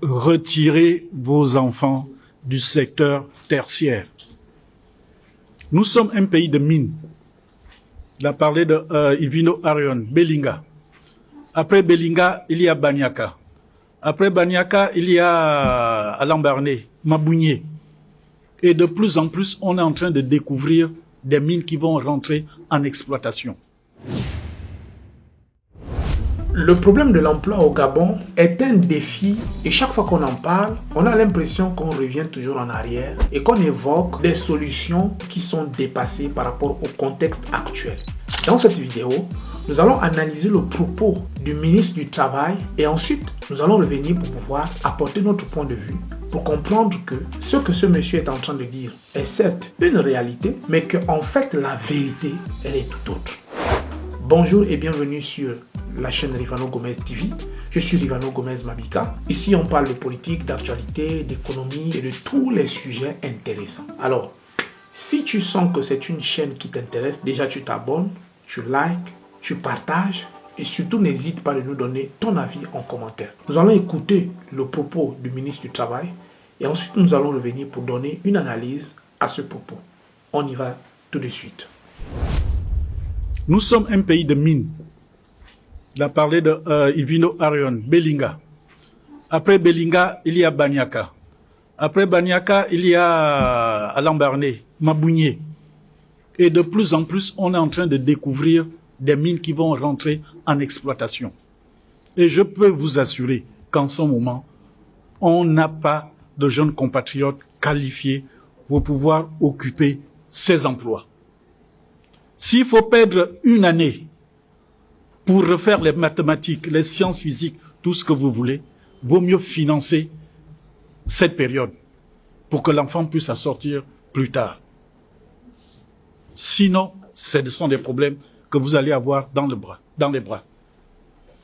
retirez vos enfants du secteur tertiaire. Nous sommes un pays de mines. Il a parlé de Ivino Arion, Belinga. Après Belinga, il y a Banyaka. Après Banyaka, il y a Alambarné, Mabounié. Et de plus en plus, on est en train de découvrir des mines qui vont rentrer en exploitation. Le problème de l'emploi au Gabon est un défi et chaque fois qu'on en parle, on a l'impression qu'on revient toujours en arrière et qu'on évoque des solutions qui sont dépassées par rapport au contexte actuel. Dans cette vidéo, nous allons analyser le propos du ministre du Travail et ensuite nous allons revenir pour pouvoir apporter notre point de vue pour comprendre que ce que ce monsieur est en train de dire est certes une réalité, mais qu'en fait la vérité, elle est tout autre. Bonjour et bienvenue sur la chaîne Rivano Gomez TV. Je suis Rivano Gomez Mabika. Ici, on parle de politique, d'actualité, d'économie et de tous les sujets intéressants. Alors, si tu sens que c'est une chaîne qui t'intéresse, déjà tu t'abonnes, tu likes, tu partages et surtout n'hésite pas de nous donner ton avis en commentaire. Nous allons écouter le propos du ministre du Travail et ensuite nous allons revenir pour donner une analyse à ce propos. On y va tout de suite. Nous sommes un pays de mines. Il a parlé de Ivino Arion, Belinga. Après Belinga, il y a Banyaka. Après Banyaka, il y a Alambarné, Mabounié. Et de plus en plus, on est en train de découvrir des mines qui vont rentrer en exploitation. Et je peux vous assurer qu'en ce moment, on n'a pas de jeunes compatriotes qualifiés pour pouvoir occuper ces emplois. S'il faut perdre une année pour refaire les mathématiques, les sciences physiques, tout ce que vous voulez, vaut mieux financer cette période pour que l'enfant puisse en sortir plus tard. Sinon, ce sont des problèmes que vous allez avoir dans les bras.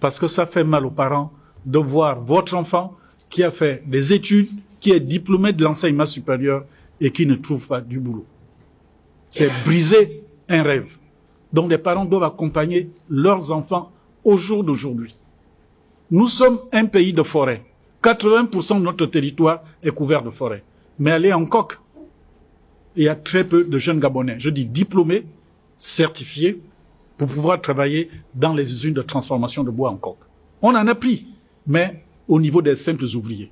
Parce que ça fait mal aux parents de voir votre enfant qui a fait des études, qui est diplômé de l'enseignement supérieur et qui ne trouve pas du boulot. C'est briser un rêve. Donc les parents doivent accompagner leurs enfants au jour d'aujourd'hui. Nous sommes un pays de forêt. 80% de notre territoire est couvert de forêt. Mais allez en coque. Il y a très peu de jeunes Gabonais, je dis diplômés, certifiés, pour pouvoir travailler dans les usines de transformation de bois en coque. On en a pris, mais au niveau des simples ouvriers.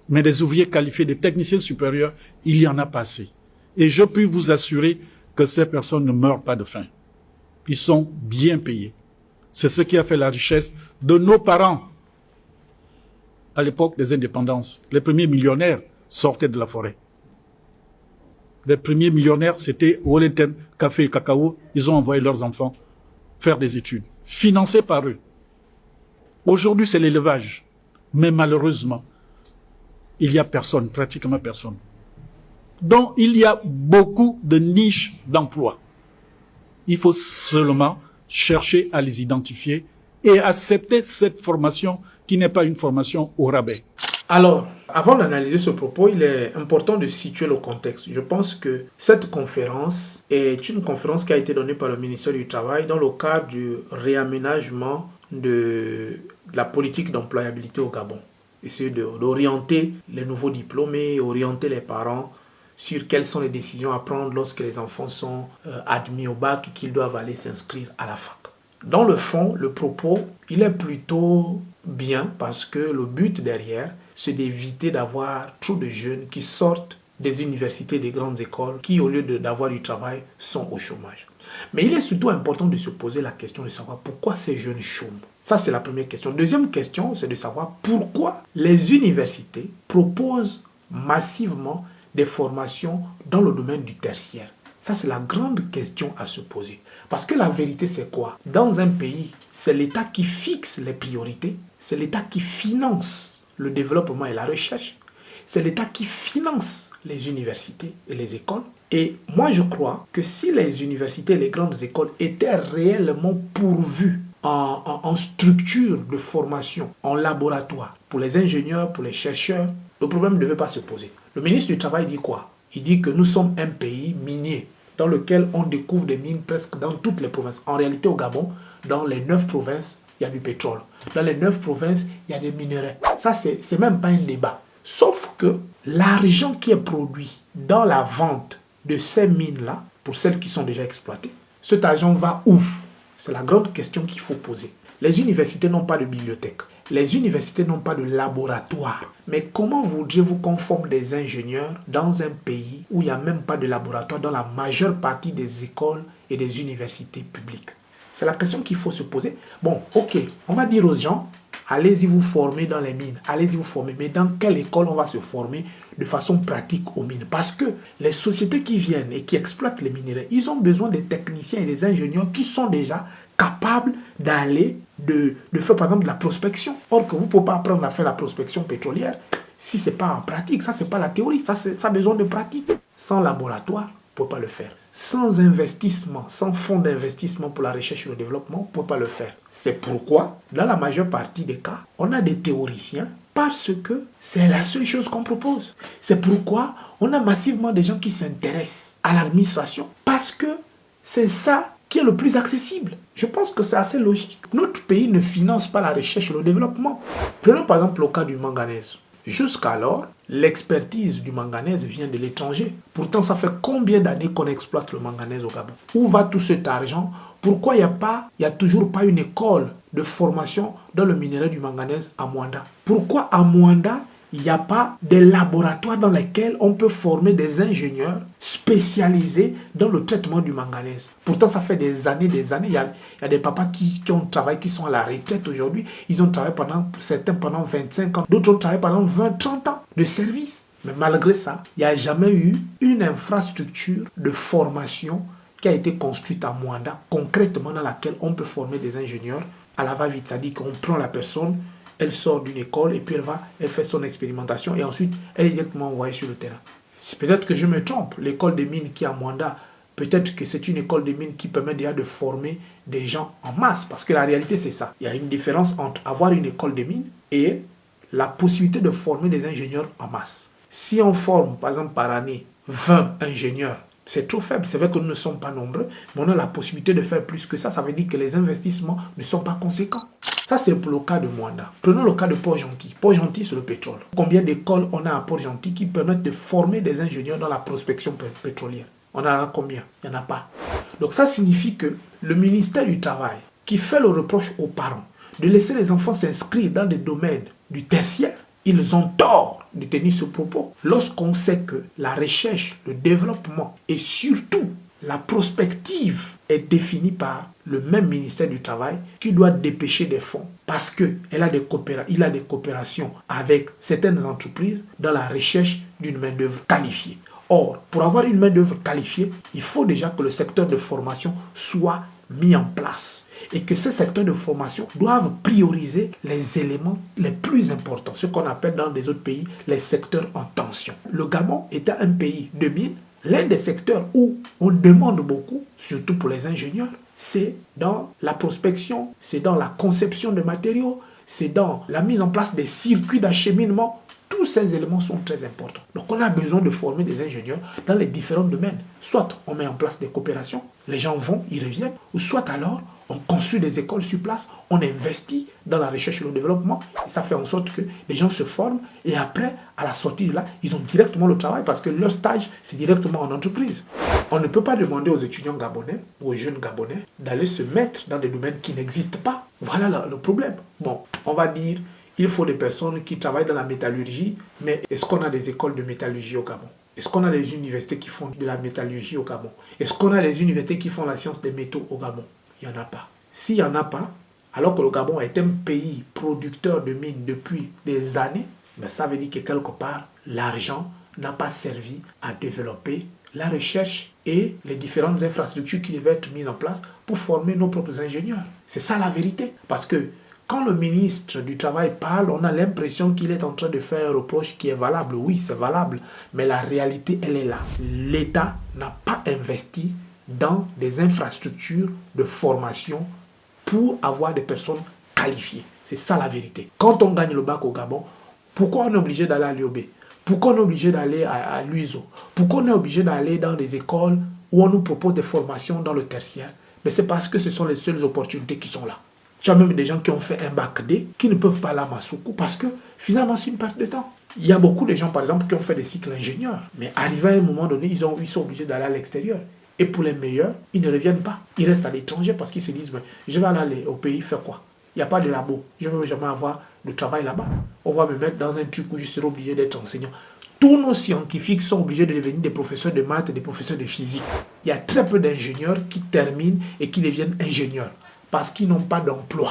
Mais des ouvriers qualifiés, des techniciens supérieurs, il y en a pas assez. Et je peux vous assurer que ces personnes ne meurent pas de faim. Ils sont bien payés. C'est ce qui a fait la richesse de nos parents. À l'époque des indépendances, les premiers millionnaires sortaient de la forêt. Les premiers millionnaires, c'était Wellington, Café et Cacao. Ils ont envoyé leurs enfants faire des études, financées par eux. Aujourd'hui, c'est l'élevage. Mais malheureusement, il n'y a personne, pratiquement personne. Donc, il y a beaucoup de niches d'emploi. Il faut seulement chercher à les identifier et accepter cette formation qui n'est pas une formation au rabais. Alors, avant d'analyser ce propos, il est important de situer le contexte. Je pense que cette conférence est une conférence qui a été donnée par le ministère du Travail dans le cadre du réaménagement de la politique d'employabilité au Gabon. Essayer d'orienter les nouveaux diplômés, orienter les parents sur quelles sont les décisions à prendre lorsque les enfants sont admis au bac et qu'ils doivent aller s'inscrire à la fac. Dans le fond, le propos, il est plutôt bien parce que le but derrière, c'est d'éviter d'avoir trop de jeunes qui sortent des universités, des grandes écoles, qui au lieu d'avoir du travail, sont au chômage. Mais il est surtout important de se poser la question de savoir pourquoi ces jeunes chôment. Ça, c'est la première question. Deuxième question, c'est de savoir pourquoi les universités proposent massivement des formations dans le domaine du tertiaire. Ça, c'est la grande question à se poser. Parce que la vérité, c'est quoi? Dans un pays, c'est l'État qui fixe les priorités, c'est l'État qui finance le développement et la recherche, c'est l'État qui finance les universités et les écoles. Et moi, je crois que si les universités et les grandes écoles étaient réellement pourvues en structure de formation, en laboratoire, pour les ingénieurs, pour les chercheurs, le problème ne devait pas se poser. Le ministre du Travail dit quoi? Il dit que nous sommes un pays minier dans lequel on découvre des mines presque dans toutes les provinces. En réalité, au Gabon, dans les 9 provinces, il y a du pétrole. Dans les 9 provinces, il y a des minerais. Ça, c'est même pas un débat. Sauf que l'argent qui est produit dans la vente de ces mines-là, pour celles qui sont déjà exploitées, cet argent va où? C'est la grande question qu'il faut poser. Les universités n'ont pas de bibliothèque. Les universités n'ont pas de laboratoire. Mais comment voudriez-vous qu'on forme des ingénieurs dans un pays où il n'y a même pas de laboratoire dans la majeure partie des écoles et des universités publiques? C'est la question qu'il faut se poser. Bon, ok, on va dire aux gens, allez-y vous former dans les mines, allez-y vous former. Mais dans quelle école on va se former de façon pratique aux mines? Parce que les sociétés qui viennent et qui exploitent les minerais, ils ont besoin des techniciens et des ingénieurs qui sont déjà capables d'aller, de faire par exemple de la prospection. Or que vous ne pouvez pas apprendre à faire la prospection pétrolière si ce n'est pas en pratique. Ça, ce n'est pas la théorie, ça a besoin de pratique. Sans laboratoire, on ne peut pas le faire. Sans investissement, sans fonds d'investissement pour la recherche et le développement, on ne peut pas le faire. C'est pourquoi, dans la majeure partie des cas, on a des théoriciens parce que c'est la seule chose qu'on propose. C'est pourquoi on a massivement des gens qui s'intéressent à l'administration parce que c'est ça qui est le plus accessible. Je pense que c'est assez logique. Notre pays ne finance pas la recherche et le développement. Prenons par exemple le cas du manganèse. Jusqu'alors, l'expertise du manganèse vient de l'étranger. Pourtant, ça fait combien d'années qu'on exploite le manganèse au Gabon? Où va tout cet argent? Pourquoi il n'y a toujours pas une école de formation dans le minerai du manganèse à Mwanda? Pourquoi à Mwanda, il n'y a pas de laboratoire dans lesquels on peut former des ingénieurs spécialisés dans le traitement du manganèse? Pourtant, ça fait des années. Il y a des papas qui ont travaillé, qui sont à la retraite aujourd'hui. Ils ont travaillé certains pendant 25 ans, d'autres ont travaillé pendant 20, 30 ans de service. Mais malgré ça, il n'y a jamais eu une infrastructure de formation qui a été construite à Mwanda, concrètement dans laquelle on peut former des ingénieurs à la va-vite. C'est-à-dire qu'on prend la personne, elle sort d'une école et puis elle fait son expérimentation et ensuite elle est directement envoyée sur le terrain. Peut-être que je me trompe. L'école des mines qui est à Mwanda, peut-être que c'est une école des mines qui permet déjà de former des gens en masse. Parce que la réalité, c'est ça. Il y a une différence entre avoir une école des mines et la possibilité de former des ingénieurs en masse. Si on forme, par exemple, par année, 20 ingénieurs, c'est trop faible. C'est vrai que nous ne sommes pas nombreux, mais on a la possibilité de faire plus que ça. Ça veut dire que les investissements ne sont pas conséquents. Ça, c'est pour le cas de Mwanda. Prenons le cas de Port-Gentil. Port-Gentil, c'est le pétrole. Combien d'écoles on a à Port-Gentil qui permettent de former des ingénieurs dans la prospection pétrolière? On en a combien? Il n'y en a pas. Donc ça signifie que le ministère du Travail, qui fait le reproche aux parents de laisser les enfants s'inscrire dans des domaines du tertiaire, ils ont tort de tenir ce propos lorsqu'on sait que la recherche, le développement et surtout la prospective est définie par le même ministère du Travail qui doit dépêcher des fonds parce qu'il a des coopérations avec certaines entreprises dans la recherche d'une main-d'œuvre qualifiée. Or, pour avoir une main-d'œuvre qualifiée, il faut déjà que le secteur de formation soit mis en place et que ces secteurs de formation doivent prioriser les éléments les plus importants, ce qu'on appelle dans des autres pays les secteurs en tension. Le Gabon étant un pays de mines, l'un des secteurs où on demande beaucoup, surtout pour les ingénieurs, c'est dans la prospection, c'est dans la conception de matériaux, c'est dans la mise en place des circuits d'acheminement. Tous ces éléments sont très importants. Donc on a besoin de former des ingénieurs dans les différents domaines. Soit on met en place des coopérations, les gens vont, ils reviennent, ou soit alors on construit des écoles sur place, on investit dans la recherche et le développement, et ça fait en sorte que les gens se forment, et après, à la sortie de là, ils ont directement le travail parce que leur stage, c'est directement en entreprise. On ne peut pas demander aux étudiants gabonais, ou aux jeunes gabonais, d'aller se mettre dans des domaines qui n'existent pas. Voilà le problème. Bon, on va dire, il faut des personnes qui travaillent dans la métallurgie, mais est-ce qu'on a des écoles de métallurgie au Gabon? Est-ce qu'on a des universités qui font de la métallurgie au Gabon? Est-ce qu'on a des universités qui font la science des métaux au Gabon? Il n'y en a pas. S'il n'y en a pas, alors que le Gabon est un pays producteur de mines depuis des années, mais ça veut dire que quelque part, l'argent n'a pas servi à développer la recherche et les différentes infrastructures qui devaient être mises en place pour former nos propres ingénieurs. C'est ça la vérité. Parce que quand le ministre du Travail parle, on a l'impression qu'il est en train de faire un reproche qui est valable. Oui, c'est valable, mais la réalité, elle est là. L'État n'a pas investi dans des infrastructures de formation pour avoir des personnes qualifiées. C'est ça la vérité. Quand on gagne le bac au Gabon, pourquoi on est obligé d'aller à l'UOB? Pourquoi on est obligé d'aller à l'UISO? Pourquoi on est obligé d'aller dans des écoles où on nous propose des formations dans le tertiaire? Mais c'est parce que ce sont les seules opportunités qui sont là. Tu as même des gens qui ont fait un bac D qui ne peuvent pas aller à Masuku parce que finalement c'est une perte de temps. Il y a beaucoup de gens, par exemple, qui ont fait des cycles ingénieurs, mais arrivé à un moment donné, ils sont obligés d'aller à l'extérieur. Et pour les meilleurs, ils ne reviennent pas. Ils restent à l'étranger parce qu'ils se disent, je vais aller au pays faire quoi? Il n'y a pas de labo. Je ne veux jamais avoir de travail là-bas. On va me mettre dans un truc où je serai obligé d'être enseignant. Tous nos scientifiques sont obligés de devenir des professeurs de maths et des professeurs de physique. Il y a très peu d'ingénieurs qui terminent et qui deviennent ingénieurs parce qu'ils n'ont pas d'emploi.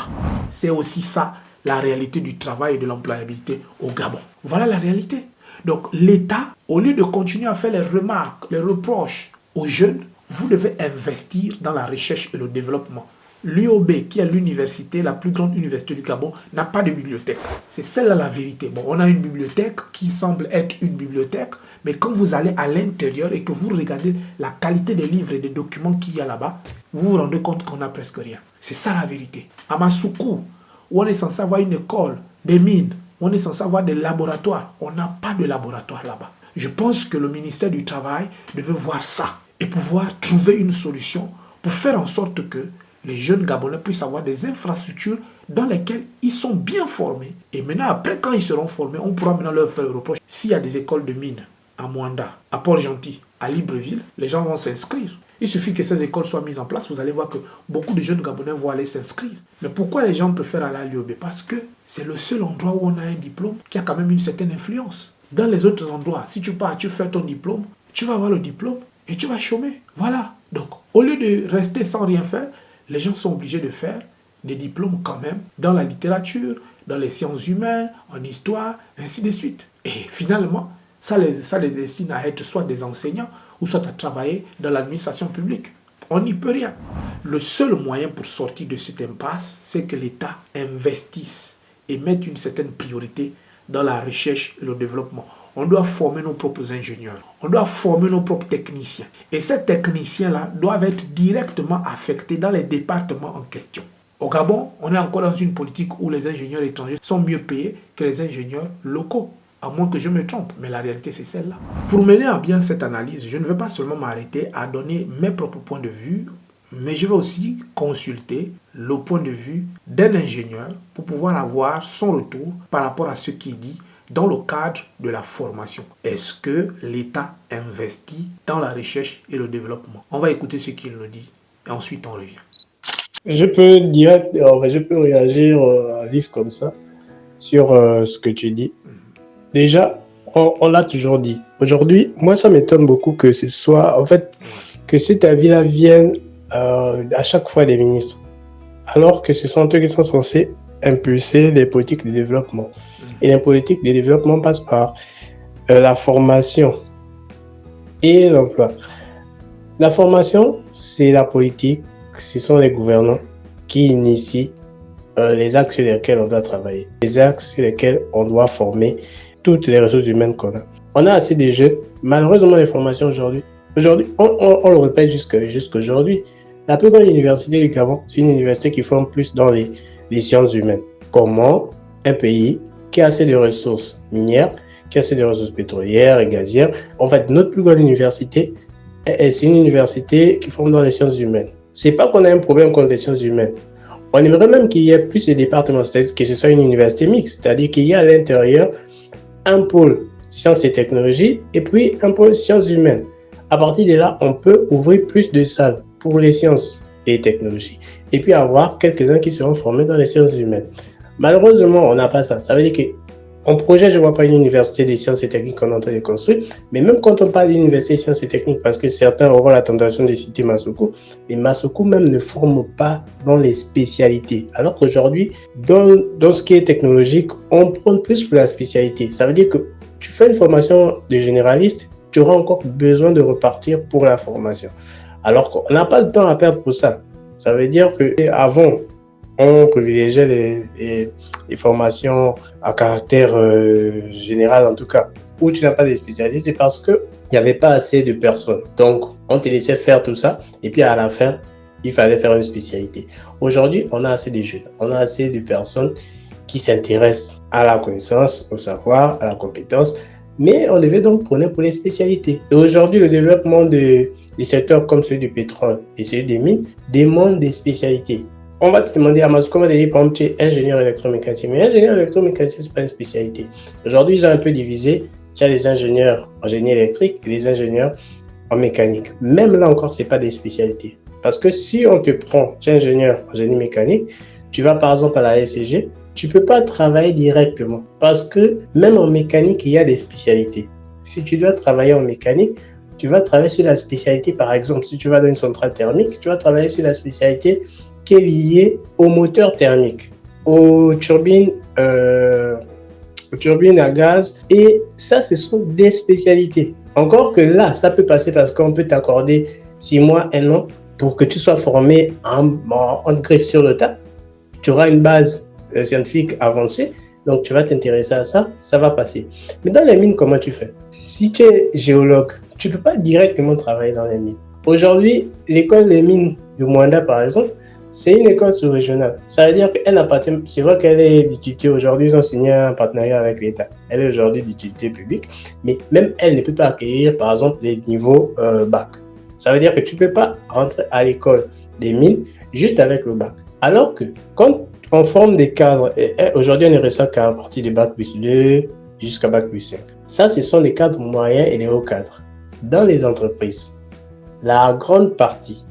C'est aussi ça, la réalité du travail et de l'employabilité au Gabon. Voilà la réalité. Donc l'État, au lieu de continuer à faire les remarques, les reproches aux jeunes, vous devez investir dans la recherche et le développement. L'UOB, qui est l'université, la plus grande université du Gabon, n'a pas de bibliothèque. C'est celle-là la vérité. Bon, on a une bibliothèque qui semble être une bibliothèque, mais quand vous allez à l'intérieur et que vous regardez la qualité des livres et des documents qu'il y a là-bas, vous vous rendez compte qu'on n'a presque rien. C'est ça la vérité. À Masuku, où on est censé avoir une école, des mines, où on est censé avoir des laboratoires, on n'a pas de laboratoire là-bas. Je pense que le ministère du Travail devait voir ça et pouvoir trouver une solution pour faire en sorte que les jeunes Gabonais puissent avoir des infrastructures dans lesquelles ils sont bien formés. Et maintenant, après, quand ils seront formés, on pourra maintenant leur faire le reproche. S'il y a des écoles de mines à Mwanda, à Port-Gentil, à Libreville, les gens vont s'inscrire. Il suffit que ces écoles soient mises en place, vous allez voir que beaucoup de jeunes Gabonais vont aller s'inscrire. Mais pourquoi les gens préfèrent aller à l'UOB? Parce que c'est le seul endroit où on a un diplôme qui a quand même une certaine influence. Dans les autres endroits, si tu pars, tu fais ton diplôme, tu vas avoir le diplôme et tu vas chômer. Voilà. Donc, au lieu de rester sans rien faire, les gens sont obligés de faire des diplômes quand même dans la littérature, dans les sciences humaines, en histoire, ainsi de suite. Et finalement, ça les destine à être soit des enseignants ou soit à travailler dans l'administration publique. On n'y peut rien. Le seul moyen pour sortir de cette impasse, c'est que l'État investisse et mette une certaine priorité dans la recherche et le développement. On doit former nos propres ingénieurs. On doit former nos propres techniciens. Et ces techniciens-là doivent être directement affectés dans les départements en question. Au Gabon, on est encore dans une politique où les ingénieurs étrangers sont mieux payés que les ingénieurs locaux. À moins que je me trompe, mais la réalité c'est celle-là. Pour mener à bien cette analyse, je ne vais pas seulement m'arrêter à donner mes propres points de vue, mais je vais aussi consulter le point de vue d'un ingénieur pour pouvoir avoir son retour par rapport à ce qui est dit dans le cadre de la formation. Est-ce que l'État investit dans la recherche et le développement? On va écouter ce qu'il nous dit et ensuite on revient. Je peux réagir à vif comme ça sur ce que tu dis. Déjà, on l'a toujours dit. Aujourd'hui, moi ça m'étonne beaucoup que ce soit, en fait, que cet avis-là vienne à chaque fois des ministres, alors que ce sont eux qui sont censés impulser les politiques de développement. Et les politiques de développement passent par la formation et l'emploi. La formation, c'est la politique, ce sont les gouvernants qui initient les axes sur lesquels on doit travailler, les axes sur lesquels on doit former toutes les ressources humaines qu'on a. On a assez de jeunes. Malheureusement, les formations aujourd'hui, on le répète jusqu'aujourd'hui, la plus grande université du Gabon, c'est une université qui forme plus dans les sciences humaines. Comment un pays qui a assez de ressources minières, qui a assez de ressources pétrolières et gazières, en fait, notre plus grande université, c'est une université qui forme dans les sciences humaines. C'est pas qu'on a un problème contre les sciences humaines. On aimerait même qu'il y ait plus de départements, c'est-à-dire que ce soit une université mixte, c'est-à-dire qu'il y a à l'intérieur un pôle sciences et technologies et puis un pôle sciences humaines. À partir de là, on peut ouvrir plus de salles pour les sciences et technologies et puis avoir quelques-uns qui seront formés dans les sciences humaines. Malheureusement, on n'a pas ça. Ça veut dire qu'en projet, je ne vois pas une université des sciences et techniques qu'on est en train de construire, mais même quand on parle d'université des sciences et techniques, parce que certains auront la tentation de citer Masuku, mais Masuku même ne forme pas dans les spécialités. Alors qu'aujourd'hui, dans ce qui est technologique, on prend plus pour la spécialité. Ça veut dire que tu fais une formation de généraliste, tu auras encore besoin de repartir pour la formation. Alors qu'on n'a pas le temps à perdre pour ça. Ça veut dire qu'avant, on privilégiait les formations à caractère général, en tout cas, où tu n'as pas de spécialité, c'est parce qu'il n'y avait pas assez de personnes. Donc, on te laissait faire tout ça, et puis à la fin, il fallait faire une spécialité. Aujourd'hui, on a assez de jeunes, on a assez de personnes qui s'intéressent à la connaissance, au savoir, à la compétence, mais on devait donc prendre pour les spécialités. Et aujourd'hui, le développement des secteurs comme celui du pétrole et celui des mines demande des spécialités. on va te demander à Masco, on va te dire, par exemple, tu es ingénieur électromécanicien. Mais ingénieur électromécanicien, ce n'est pas une spécialité. Aujourd'hui, ils ont un peu divisé. Tu as les ingénieurs en génie électrique et les ingénieurs en mécanique. Même là encore, ce n'est pas des spécialités. Parce que si on te prend, tu es ingénieur en génie mécanique, tu vas par exemple à la SCG, tu ne peux pas travailler directement. Parce que même en mécanique, il y a des spécialités. Si tu dois travailler en mécanique, tu vas travailler sur la spécialité, par exemple, si tu vas dans une centrale thermique, tu vas travailler sur la spécialité qui est liée au moteur thermique, aux turbines à gaz. Et ça, ce sont des spécialités. Encore que là, ça peut passer parce qu'on peut t'accorder 6 mois, 1 an pour que tu sois formé en greffe sur le tas. Tu auras une base scientifique avancée. Donc, tu vas t'intéresser à ça, ça va passer. Mais dans les mines, comment tu fais? Si tu es géologue, tu ne peux pas directement travailler dans les mines. Aujourd'hui, l'école des mines de Mwanda, par exemple, c'est une école sous-régionale. Ça veut dire qu'elle appartient, c'est vrai qu'elle est d'utilité. Aujourd'hui, ils ont signé un partenariat avec l'État. Elle est aujourd'hui d'utilité publique, mais même elle ne peut pas accueillir, par exemple, les niveaux bac. Ça veut dire que tu ne peux pas rentrer à l'école des mines juste avec le bac. Alors que quand on forme des cadres, et aujourd'hui on ne reçoit qu'à partir du bac plus 2 jusqu'à bac plus 5. Ça, ce sont les cadres moyens et les hauts cadres. Dans les entreprises, la grande partie,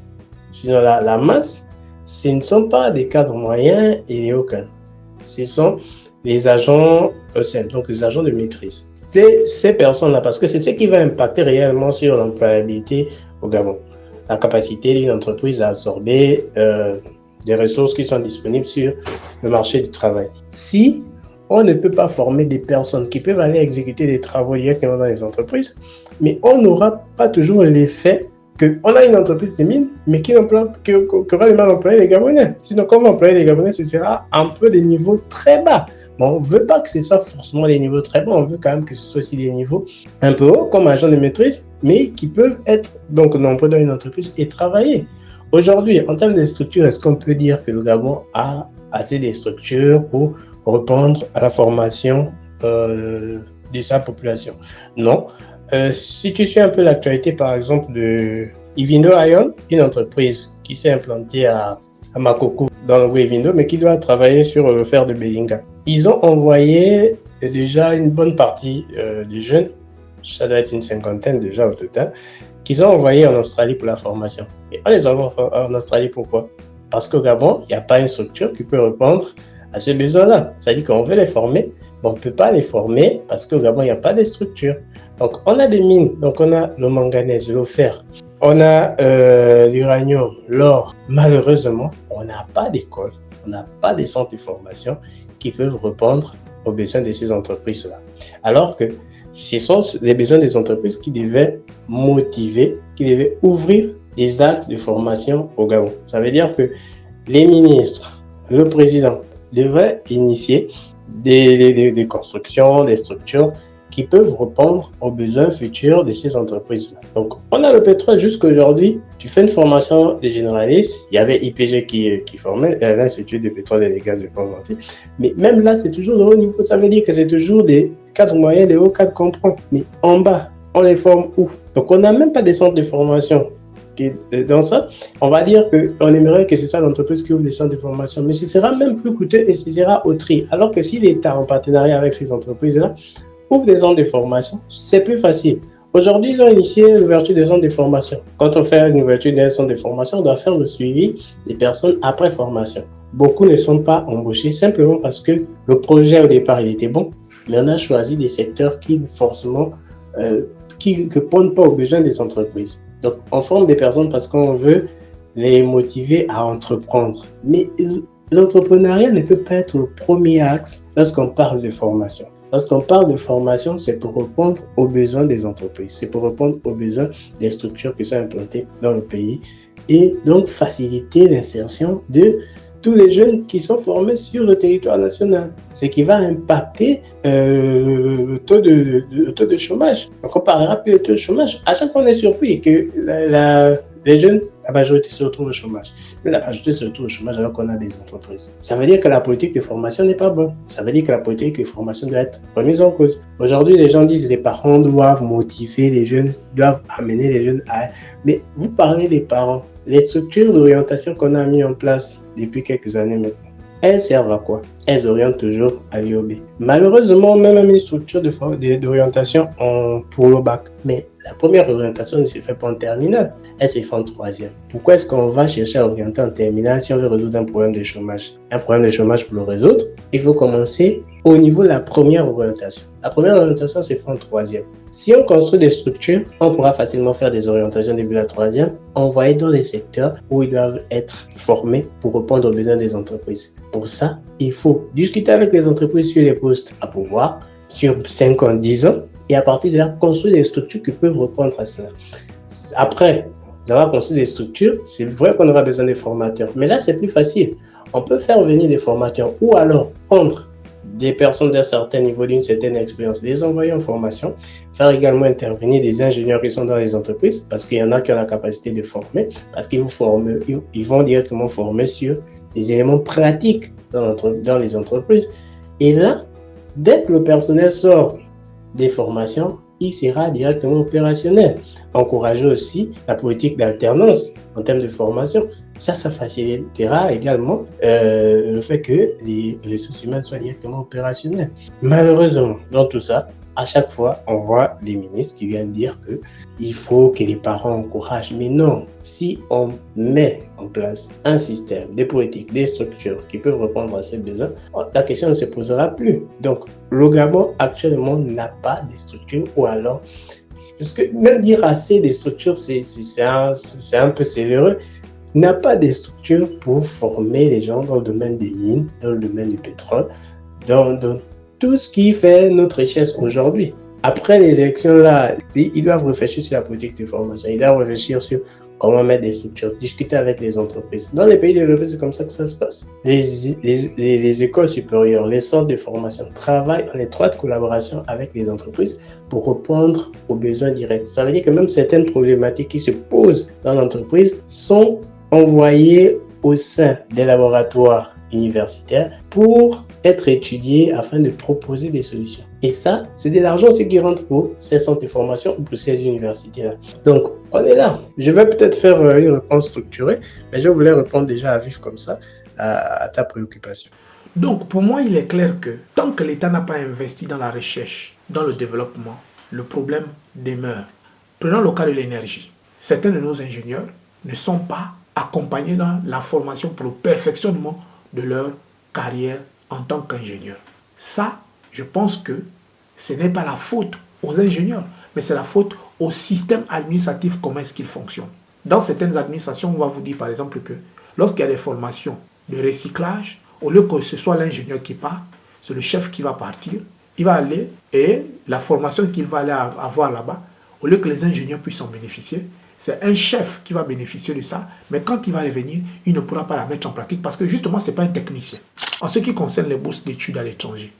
sinon la masse, ce ne sont pas des cadres moyens et les hauts cadres. Ce sont les agents ECM, donc les agents de maîtrise. C'est ces personnes-là, parce que c'est ce qui va impacter réellement sur l'employabilité au Gabon. La capacité d'une entreprise à absorber des ressources qui sont disponibles sur le marché du travail. Si on ne peut pas former des personnes qui peuvent aller exécuter des travaux directement dans les entreprises, mais on n'aura pas toujours l'effet qu'on a une entreprise de mines, mais qui aura les mal employer les Gabonais. Sinon, comment employer les Gabonais, ce sera un peu des niveaux très bas. Bon, on ne veut pas que ce soit forcément des niveaux très bas, on veut quand même que ce soit aussi des niveaux un peu hauts, comme agents de maîtrise, mais qui peuvent être donc nombreux dans une entreprise et travailler. Aujourd'hui, en termes de structures, est-ce qu'on peut dire que le Gabon a assez de structures pour répondre à la formation de sa population? Non. Si tu suis un peu l'actualité, par exemple, de Ivindo Ion, une entreprise qui s'est implantée à Makoko, dans le Ivindo, mais qui doit travailler sur le fer de Belinga. Ils ont envoyé déjà une bonne partie des jeunes, ça doit être une 50aine déjà au total, qu'ils ont envoyé en Australie pour la formation. Et on les envoie en Australie pourquoi? Parce qu'au Gabon, il n'y a pas une structure qui peut répondre à ce besoin-là. C'est-à-dire qu'on veut les former, mais on ne peut pas les former parce qu'au Gabon, il n'y a pas de structure. Donc, on a des mines, donc on a le manganèse, le fer, on a l'uranium, l'or. Malheureusement, on n'a pas d'école, on n'a pas de centres de formation qui peuvent répondre aux besoins de ces entreprises-là. Alors que ce sont les besoins des entreprises qui devaient motiver, qui devaient ouvrir des axes de formation au Gabon. Ça veut dire que les ministres, le président devraient initier des constructions, des structures qui peuvent répondre aux besoins futurs de ces entreprises-là. Donc, on a le pétrole jusqu'aujourd'hui. Tu fais une formation de généraliste. Il y avait IPG qui formait l'Institut de pétrole et des gaz de Pont-Gentil. Mais même là, c'est toujours de haut niveau. Ça veut dire que c'est toujours des cadres moyens, des hauts cadres qu'on prend. Mais en bas, on les forme où? Donc, on n'a même pas des centres de formation. Dans ça, on va dire qu'on aimerait que c'est ça l'entreprise qui ouvre des centres de formation. Mais ce sera même plus coûteux et ce sera au tri. Alors que si l'État, en partenariat avec ces entreprises-là, ouvre des centres de formation, c'est plus facile. Aujourd'hui, ils ont initié l'ouverture des centres de formation. Quand on fait une ouverture des centres de formation, on doit faire le suivi des personnes après formation. Beaucoup ne sont pas embauchés simplement parce que le projet au départ, il était bon, mais on a choisi des secteurs qui forcément qui ne répondent pas aux besoins des entreprises. Donc, on forme des personnes parce qu'on veut les motiver à entreprendre. Mais l'entrepreneuriat ne peut pas être le premier axe lorsqu'on parle de formation. Lorsqu'on parle de formation, c'est pour répondre aux besoins des entreprises, c'est pour répondre aux besoins des structures qui sont implantées dans le pays et donc faciliter l'insertion de tous les jeunes qui sont formés sur le territoire national. Ce qui va impacter le taux de chômage. Donc on parlera plus de taux de chômage. À chaque fois, on est surpris que Les jeunes, la majorité se retrouve au chômage. Mais la majorité se retrouve au chômage alors qu'on a des entreprises. Ça veut dire que la politique de formation n'est pas bonne. Ça veut dire que la politique de formation doit être remise en cause. Aujourd'hui, les gens disent que les parents doivent motiver les jeunes, doivent amener les jeunes à... Mais vous parlez des parents. Les structures d'orientation qu'on a mis en place depuis quelques années maintenant, elles servent à quoi? Elles orientent toujours à l'IOB. Malheureusement, même une structure d'orientation pour le bac. Mais la première orientation ne se fait pas en terminale, elle se fait en troisième. Pourquoi est-ce qu'on va chercher à orienter en terminale si on veut résoudre un problème de chômage? Un problème de chômage, pour le résoudre, il faut commencer au niveau de la première orientation. La première orientation se fait en troisième. Si on construit des structures, on pourra facilement faire des orientations début de la troisième, envoyer dans les secteurs où ils doivent être formés pour répondre aux besoins des entreprises. Pour ça, il faut discuter avec les entreprises sur les postes à pouvoir, sur 5 ans, 10 ans, et à partir de là, construire des structures qui peuvent répondre à cela. Après d'avoir construit des structures, c'est vrai qu'on aura besoin des formateurs, mais là, c'est plus facile. On peut faire venir des formateurs ou alors prendre des personnes d'un certain niveau, d'une certaine expérience, les envoyer en formation, faire également intervenir des ingénieurs qui sont dans les entreprises, parce qu'il y en a qui ont la capacité de former, parce qu'ils vont directement former sur des éléments pratiques dans les entreprises. Et là, dès que le personnel sort des formations, il sera directement opérationnel. Encourager aussi la politique d'alternance en termes de formation. Ça facilitera également le fait que les ressources humaines soient directement opérationnelles. Malheureusement, dans tout ça, à chaque fois, on voit des ministres qui viennent dire qu'il faut que les parents encouragent. Mais non, si on met en place un système, des politiques, des structures qui peuvent répondre à ces besoins, la question ne se posera plus. Donc, le Gabon actuellement n'a pas de structure, ou alors, parce que même dire assez des structures, c'est un peu sévère, n'a pas de structure pour former les gens dans le domaine des mines, dans le domaine du pétrole, dans tout ce qui fait notre richesse aujourd'hui. Après les élections là, ils doivent réfléchir sur la politique de formation, ils doivent réfléchir sur comment mettre des structures, discuter avec les entreprises. Dans les pays développés, c'est comme ça que ça se passe. Les écoles supérieures, les centres de formation travaillent en étroite collaboration avec les entreprises pour répondre aux besoins directs. Ça veut dire que même certaines problématiques qui se posent dans l'entreprise sont envoyées au sein des laboratoires universitaires pour être étudiées afin de proposer des solutions. Et ça, c'est de l'argent aussi qui rentre pour ces centres de formation ou pour ces universités-là. Donc, on est là. Je vais peut-être faire une réponse structurée, mais je voulais répondre déjà à vif comme ça à ta préoccupation. Donc, pour moi, il est clair que tant que l'État n'a pas investi dans la recherche, dans le développement, le problème demeure. Prenons le cas de l'énergie. Certains de nos ingénieurs ne sont pas accompagnés dans la formation pour le perfectionnement de leur carrière en tant qu'ingénieur. Ça, je pense que ce n'est pas la faute aux ingénieurs, mais c'est la faute au système administratif, comment est-ce qu'il fonctionne. Dans certaines administrations, on va vous dire par exemple que lorsqu'il y a des formations de recyclage, au lieu que ce soit l'ingénieur qui part, c'est le chef qui va partir, il va aller et la formation qu'il va aller avoir là-bas, au lieu que les ingénieurs puissent en bénéficier, c'est un chef qui va bénéficier de ça, mais quand il va revenir, il ne pourra pas la mettre en pratique parce que justement, ce n'est pas un technicien. En ce qui concerne les bourses d'études à l'étranger,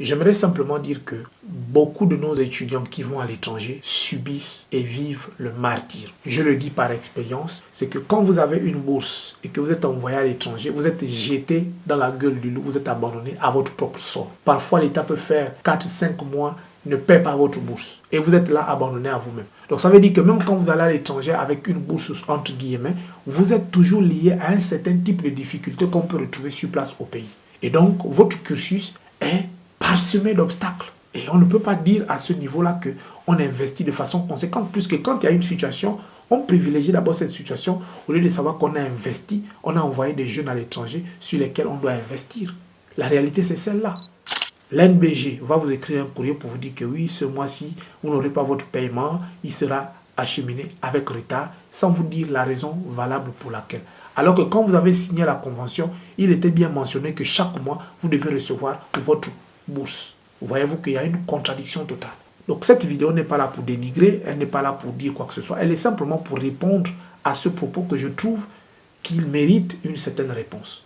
j'aimerais simplement dire que beaucoup de nos étudiants qui vont à l'étranger subissent et vivent le martyre. Je le dis par expérience, c'est que quand vous avez une bourse et que vous êtes envoyé à l'étranger, vous êtes jeté dans la gueule du loup, vous êtes abandonné à votre propre sort. Parfois, l'État peut faire 4-5 mois, ne paie pas votre bourse. Et vous êtes là abandonné à vous-même. Donc ça veut dire que même quand vous allez à l'étranger avec une bourse entre guillemets, vous êtes toujours lié à un certain type de difficultés qu'on peut retrouver sur place au pays. Et donc, votre cursus est parsemé d'obstacles. Et on ne peut pas dire à ce niveau-là qu'on investit de façon conséquente, puisque quand il y a une situation, on privilégie d'abord cette situation, au lieu de savoir qu'on a investi, on a envoyé des jeunes à l'étranger sur lesquels on doit investir. La réalité, c'est celle-là. L'NBG va vous écrire un courrier pour vous dire que oui, ce mois-ci, vous n'aurez pas votre paiement, il sera acheminé avec retard, sans vous dire la raison valable pour laquelle. Alors que quand vous avez signé la convention, il était bien mentionné que chaque mois, vous devez recevoir votre bourse. Voyez-vous qu'il y a une contradiction totale. Donc cette vidéo n'est pas là pour dénigrer, elle n'est pas là pour dire quoi que ce soit, elle est simplement pour répondre à ce propos que je trouve qu'il mérite une certaine réponse.